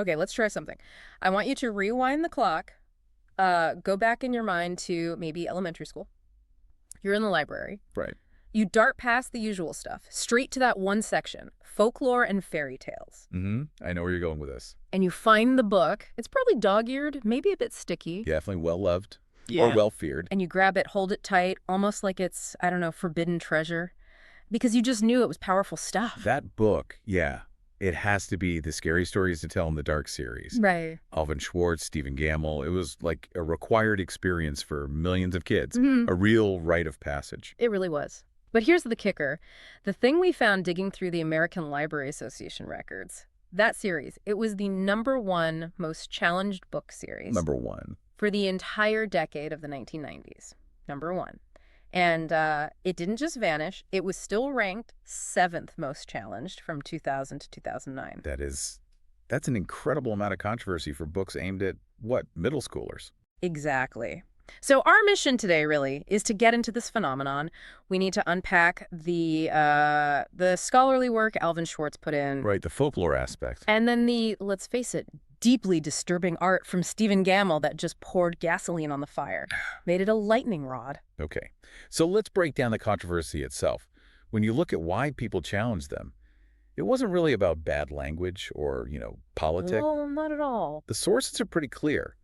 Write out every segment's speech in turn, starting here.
Okay, let's try something. I want you to rewind the clock, go back in your mind to maybe elementary school. You're in the library. Right. You dart past the usual stuff, straight to that one section, folklore and fairy tales. I know where you're going with this. And you find the book. It's probably dog-eared, maybe a bit sticky. Definitely well-loved. Yeah. Or well-feared. And you grab it, hold it tight, almost like it's, I don't know, forbidden treasure. Because you just knew it was powerful stuff. That book, yeah, it has to be the Scary Stories to Tell in the Dark series. Right. Alvin Schwartz, Stephen Gammill. It was like a required experience for millions of kids. Mm-hmm. A real rite of passage. It really was. But here's the kicker. The thing we found digging through the American Library Association records, that series, it was the #1 most challenged book series. #1. For the entire decade of the 1990s. #1. And it didn't just vanish. It was still ranked 7th most challenged from 2000 to 2009. That's an incredible amount of controversy for books aimed at, what, middle schoolers? Exactly. So our mission today, really, is to get into this phenomenon. We need to unpack the scholarly work Alvin Schwartz put in. Right, the folklore aspect. And then the, let's face it, deeply disturbing art from Stephen Gammill that just poured gasoline on the fire. Made it a lightning rod. Okay, so let's break down the controversy itself. When you look at why people challenged them, it wasn't really about bad language or, politics. No, not at all. The sources are pretty clear.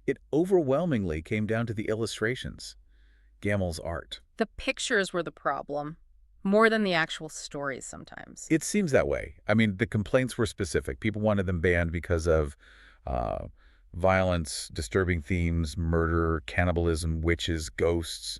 It overwhelmingly came down to the illustrations, Gammell's art. The pictures were the problem, more than the actual stories sometimes. It seems that way. I mean, the complaints were specific. People wanted them banned because of violence, disturbing themes, murder, cannibalism, witches, ghosts,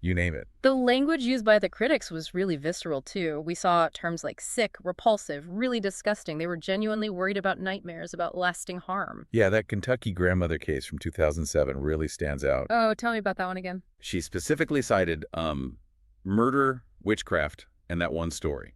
you name it. The language used by the critics was really visceral, too. We saw terms like sick, repulsive, really disgusting. They were genuinely worried about nightmares, about lasting harm. Yeah, that Kentucky grandmother case from 2007 really stands out. Oh, tell me about that one again. She specifically cited murder, witchcraft, and that one story.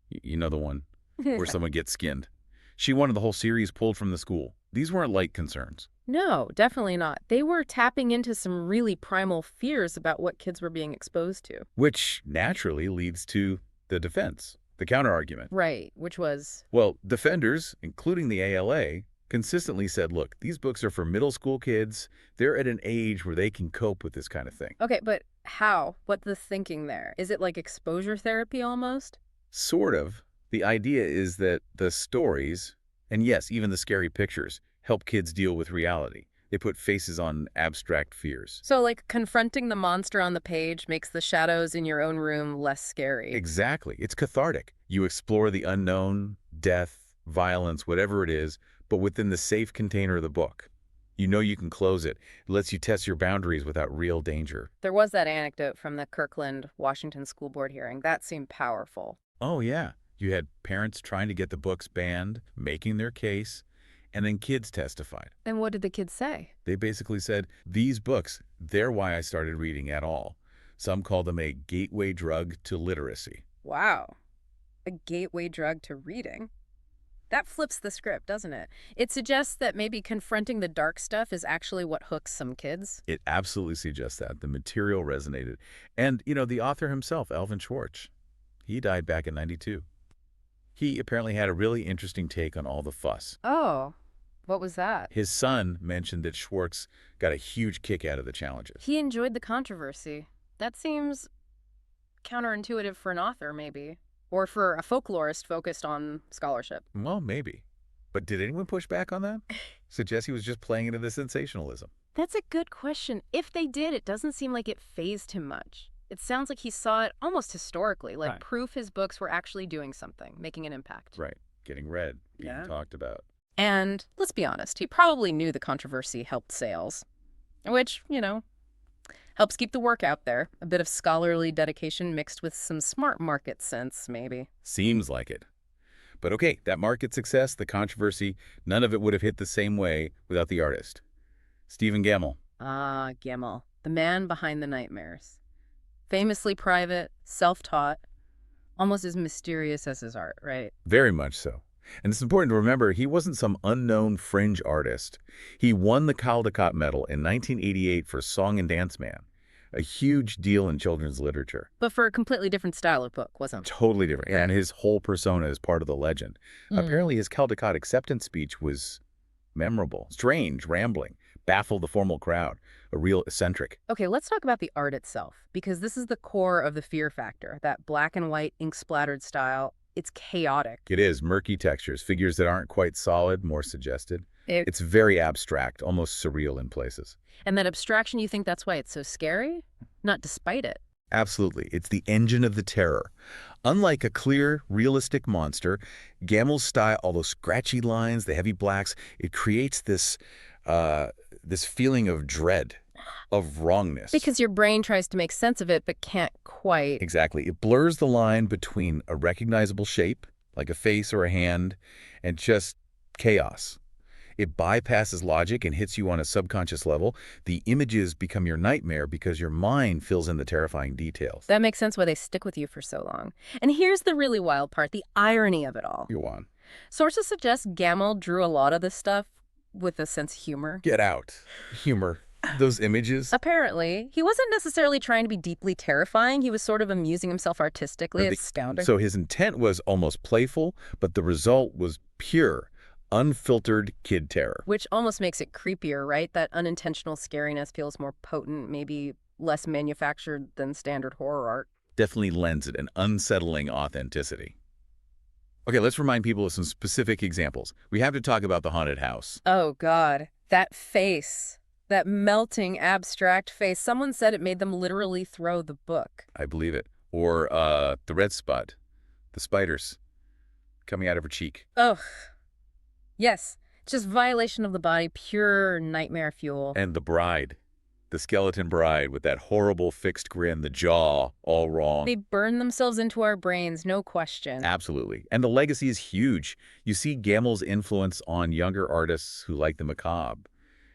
You know the one where someone gets skinned. She wanted the whole series pulled from the school. These weren't light concerns. No, definitely not. They were tapping into some really primal fears about what kids were being exposed to. Which naturally leads to the defense, the counterargument. Right, which was? Well, defenders, including the ALA, consistently said, look, these books are for middle school kids. They're at an age where they can cope with this kind of thing. Okay, but how? What's the thinking there? Is it like exposure therapy almost? Sort of. The idea is that the stories, and yes, even the scary pictures, help kids deal with reality. They put faces on abstract fears. So, like, confronting the monster on the page makes the shadows in your own room less scary. Exactly. It's cathartic. You explore the unknown, death, violence, whatever it is, but within the safe container of the book. You know you can close it. It lets you test your boundaries without real danger. There was that anecdote from the Kirkland, Washington school board hearing. That seemed powerful. Oh, yeah. You had parents trying to get the books banned, making their case, and then kids testified. And what did the kids say? They basically said, these books, they're why I started reading at all. Some call them a gateway drug to literacy. Wow. A gateway drug to reading? That flips the script, doesn't it? It suggests that maybe confronting the dark stuff is actually what hooks some kids. It absolutely suggests that. The material resonated. And, the author himself, Alvin Schwartz, he died back in '92. He apparently had a really interesting take on all the fuss. Oh, what was that? His son mentioned that Schwartz got a huge kick out of the challenges. He enjoyed the controversy. That seems counterintuitive for an author, maybe. Or for a folklorist focused on scholarship. Well, maybe. But did anyone push back on that? Suggest he was just playing into the sensationalism. That's a good question. If they did, it doesn't seem like it fazed him much. It sounds like he saw it almost historically, like Right. proof his books were actually doing something, making an impact. Right. Getting read, being Yeah. talked about. And let's be honest, he probably knew the controversy helped sales, which, helps keep the work out there. A bit of scholarly dedication mixed with some smart market sense, maybe. Seems like it. But okay, that market success, the controversy, none of it would have hit the same way without the artist. Stephen Gammill. Ah, Gammill, the man behind the nightmares. Famously private, self-taught, almost as mysterious as his art, right? Very much so. And it's important to remember he wasn't some unknown fringe artist. He won the Caldecott Medal in 1988 for Song and Dance Man, A huge deal in children's literature. But for a completely different style of book, wasn't Totally different. And his whole persona is part of the legend. it? Apparently, his Caldecott acceptance speech was memorable, strange, rambling, baffled the formal crowd, a real eccentric. Okay, let's talk about the art itself, because this is the core of the fear factor, that black and white ink-splattered style. It's chaotic. It is murky textures, figures that aren't quite solid, more suggested. It, It's very abstract, almost surreal in places. and that abstraction, you think that's why it's so scary? Not despite it. Absolutely. It's the engine of the terror. Unlike a clear, realistic monster, Gammell's style, all those scratchy lines, the heavy blacks, it creates this feeling of dread, of wrongness. Because your brain tries to make sense of it, but can't quite. Exactly. It blurs the line between a recognizable shape, like a face or a hand, and just chaos. It bypasses logic and hits you on a subconscious level. The images become your nightmare because your mind fills in the terrifying details. That makes sense why they stick with you for so long. And here's the really wild part, the irony of it all. Go on. Sources suggest Gammill drew a lot of this stuff with a sense of humor. Get out. Humor. Those images. Apparently, he wasn't necessarily trying to be deeply terrifying. He was sort of amusing himself artistically. It's astounding. So his intent was almost playful, but the result was pure, unfiltered kid terror. Which almost makes it creepier, right? That unintentional scariness feels more potent, maybe less manufactured than standard horror art. Definitely lends it an unsettling authenticity. Okay, let's remind people of some specific examples. We have to talk about the haunted house. Oh, God. That face. That melting, abstract face. Someone said it made them literally throw the book. I believe it. Or the red spot, the spiders coming out of her cheek. Ugh. Yes. Just violation of the body, pure nightmare fuel. And the bride, the skeleton bride with that horrible fixed grin, the jaw all wrong. They burn themselves into our brains, no question. Absolutely. And the legacy is huge. You see Gammell's influence on younger artists who like the macabre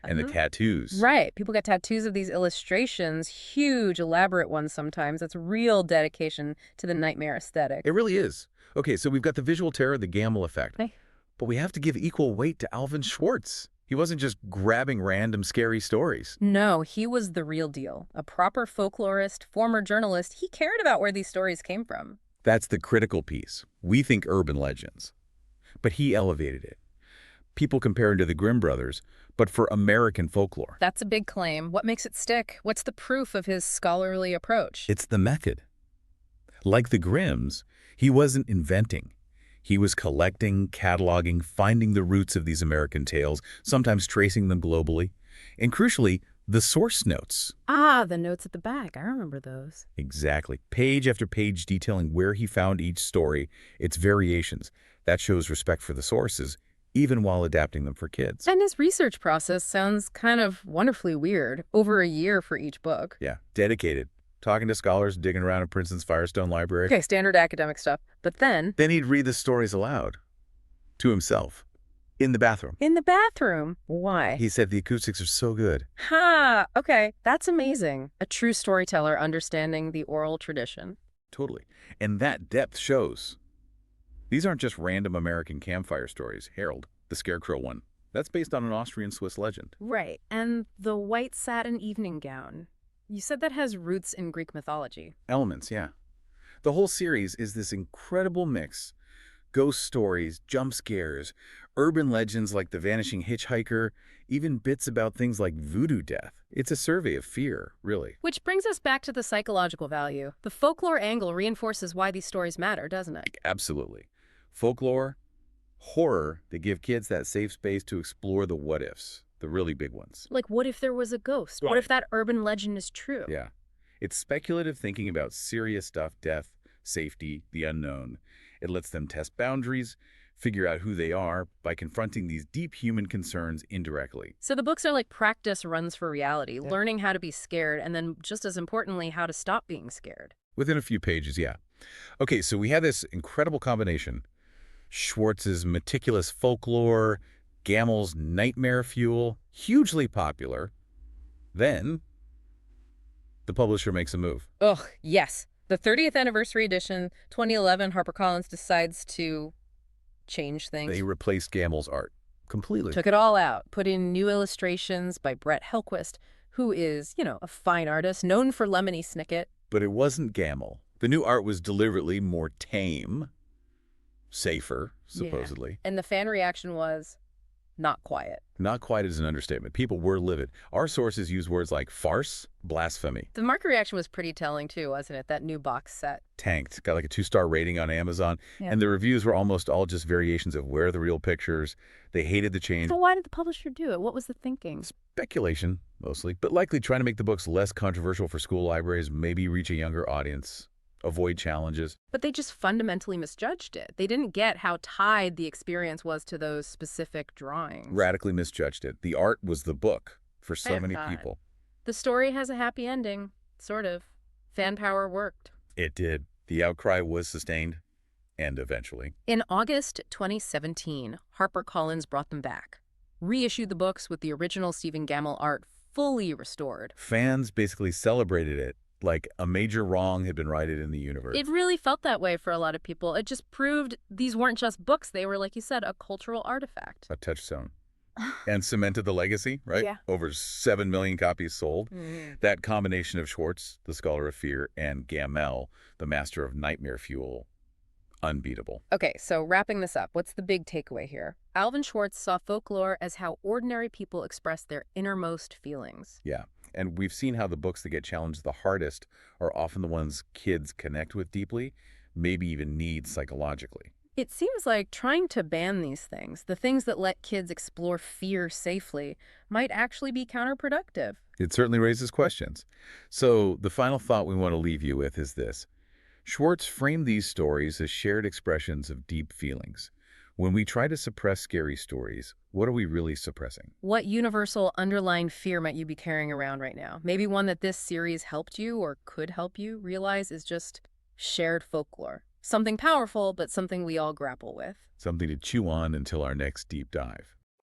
and the tattoos. Right. People get tattoos of these illustrations, huge, elaborate ones sometimes. That's real dedication to the nightmare aesthetic. It really is. Okay, so we've got the visual terror, the Gammill effect. Hey. But we have to give equal weight to Alvin Schwartz. He wasn't just grabbing random scary stories. No, he was the real deal. A proper folklorist, former journalist. He cared about where these stories came from. That's the critical piece. We think urban legends. But he elevated it. People compare him to the Grimm brothers, but for American folklore. That's a big claim. What makes it stick? What's the proof of his scholarly approach? It's the method. Like the Grimms, he wasn't inventing. He was collecting, cataloging, finding the roots of these American tales, sometimes tracing them globally. And crucially, the source notes. Ah, the notes at the back. I remember those. Exactly. Page after page detailing where he found each story, its variations. That shows respect for the sources, even while adapting them for kids. And his research process sounds kind of wonderfully weird. Over a year for each book. Yeah, dedicated. Talking to scholars, digging around in Princeton's Firestone Library. Okay, standard academic stuff. But then... Then he'd read the stories aloud. To himself. In the bathroom. in the bathroom. Why? He said the acoustics are so good. Ha! Okay, that's amazing. A true storyteller understanding the oral tradition. Totally. And that depth shows. These aren't just random American campfire stories. Harold, the Scarecrow one. That's based on an Austrian-Swiss legend. Right. And the white satin evening gown. You said that has roots in Greek mythology. Elements, yeah. The whole series is this incredible mix. Ghost stories, jump scares, urban legends like the vanishing hitchhiker, even bits about things like voodoo death. It's a survey of fear, really. Which brings us back to the psychological value. The folklore angle reinforces why these stories matter, doesn't it? Absolutely. Folklore, horror, they give kids that safe space to explore the what-ifs, the really big ones. Like, what if there was a ghost? What if that urban legend is true? Yeah. It's speculative thinking about serious stuff, death, safety, the unknown. It lets them test boundaries, figure out who they are by confronting these deep human concerns indirectly. So the books are like practice runs for reality, learning how to be scared, and then just as importantly, how to stop being scared. Within a few pages, yeah. Okay, so we have this incredible combination. Schwartz's meticulous folklore, Gammell's nightmare fuel, hugely popular. Then, the publisher makes a move. Ugh, yes. The 30th anniversary edition, 2011, HarperCollins decides to change things. They replaced Gammell's art completely. Took it all out, put in new illustrations by Brett Helquist, who is, a fine artist known for Lemony Snicket. But it wasn't Gammill. The new art was deliberately more tame, safer, Yeah. supposedly. And the fan reaction was not quiet. Not quite as an understatement. People were livid. Our sources use words like farce, blasphemy. The market reaction was pretty telling too, wasn't it? That new box set. Tanked. Got like a 2-star rating on Amazon. Yeah. And the reviews were almost all just variations of where are the real pictures. They hated the change. So why did the publisher do it? What was the thinking? Speculation, mostly, but likely trying to make the books less controversial for school libraries, maybe reach a younger audience, avoid challenges. But they just fundamentally misjudged it. They didn't get how tied the experience was to those specific drawings. Radically misjudged it. The art was the book for so Thank many God. people. The story has a happy ending, sort of. Fan power worked. It did. The outcry was sustained, and eventually. In August 2017, HarperCollins brought them back, reissued the books with the original Stephen Gammill art fully restored. Fans basically celebrated it like a major wrong had been righted in the universe. It really felt that way for a lot of people. It just proved these weren't just books. They were, like you said, a cultural artifact. A touchstone. And cemented the legacy, right? Yeah. Over 7 million copies sold. Mm-hmm. That combination of Schwartz, the scholar of fear, and Gammill, the master of nightmare fuel, unbeatable. Okay, so wrapping this up, what's the big takeaway here? Alvin Schwartz saw folklore as how ordinary people express their innermost feelings. Yeah. And we've seen how the books that get challenged the hardest are often the ones kids connect with deeply, maybe even need psychologically. It seems like trying to ban these things, the things that let kids explore fear safely, might actually be counterproductive. It certainly raises questions. So the final thought we want to leave you with is this. Schwartz framed these stories as shared expressions of deep feelings. When we try to suppress scary stories, what are we really suppressing? What universal underlying fear might you be carrying around right now? Maybe one that this series helped you or could help you realize is just shared folklore. Something powerful, but something we all grapple with. Something to chew on until our next deep dive.